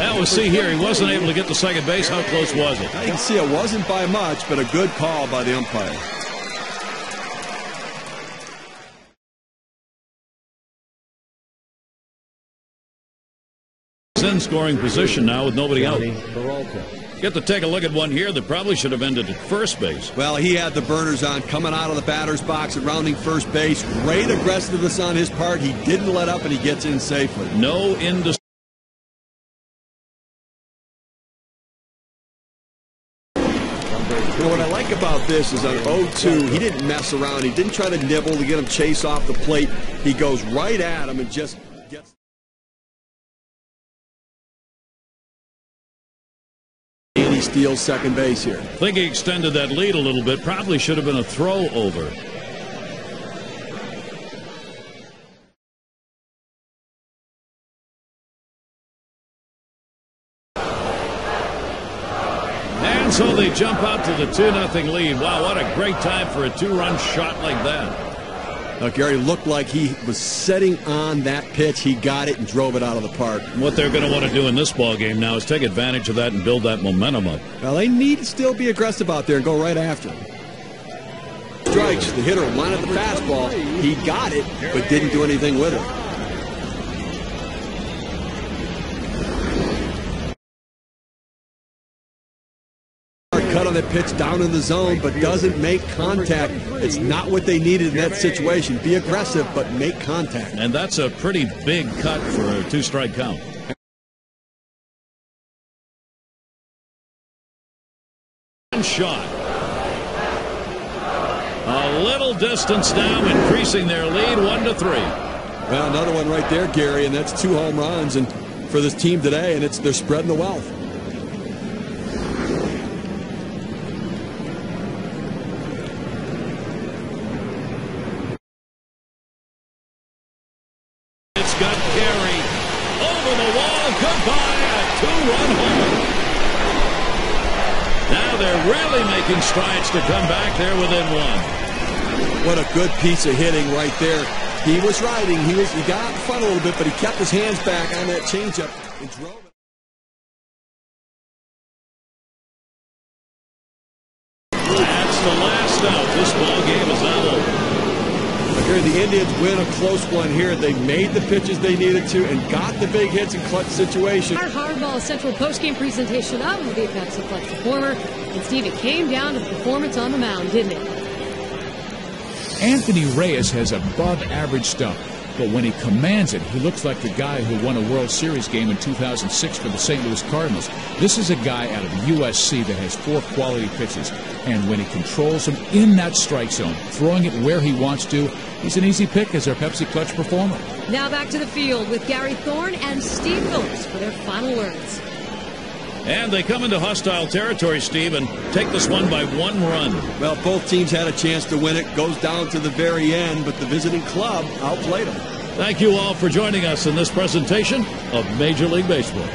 Now we'll see here. He wasn't able to get to second base. How close was it? You can see it wasn't by much, but a good call by the umpire. In scoring position now with nobody out. Get to take a look at one here that probably should have ended at first base. Well, he had the burners on coming out of the batter's box and rounding first base. Great aggressiveness on his part. He didn't let up, and he gets in safely. No indecision. You know, what I like about this is on 0-2, he didn't mess around. He didn't try to nibble to get him chase off the plate. He goes right at him and just gets... And he steals second base here. I think he extended that lead a little bit. Probably should have been a throw over. And so they jump out to the 2-0 lead. Wow, what a great time for a two-run shot like that. Gary looked like he was setting on that pitch. He got it and drove it out of the park. What they're going to want to do in this ball game now is take advantage of that and build that momentum up. Well, they need to still be aggressive out there and go right after him. Strikes, the hitter wanted the fastball. He got it, but didn't do anything with it. Cut on that pitch down in the zone, but doesn't make contact. It's not what they needed in that situation. Be aggressive, but make contact. And that's a pretty big cut for a two-strike count. Shot. A little distance now, increasing their lead 1-3. Well, another one right there, Gary, and that's 2 home runs and for this team today, and they're spreading the wealth. Got Gary over the wall. Goodbye, a 2-run home. Now they're really making strides to come back. They're within 1. What a good piece of hitting right there. He was riding. He got out in front a little bit, but he kept his hands back on that changeup and drove it. That's the last out. This ball game is not over. The Indians win a close one here. They made the pitches they needed to and got the big hits in clutch situations. Our Hardball Central postgame presentation of the Pepsi Clutch Performer. And Steve, it came down to the performance on the mound, didn't it? Anthony Reyes has above-average stuff, but when he commands it, he looks like the guy who won a World Series game in 2006 for the St. Louis Cardinals. This is a guy out of USC that has 4 quality pitches, and when he controls them in that strike zone, throwing it where he wants to, he's an easy pick as our Pepsi Clutch Performer. Now back to the field with Gary Thorne and Steve Phillips for their final words. And they come into hostile territory, Steve, and take this one by 1 run. Well, both teams had a chance to win it. Goes down to the very end, but the visiting club outplayed them. Thank you all for joining us in this presentation of Major League Baseball.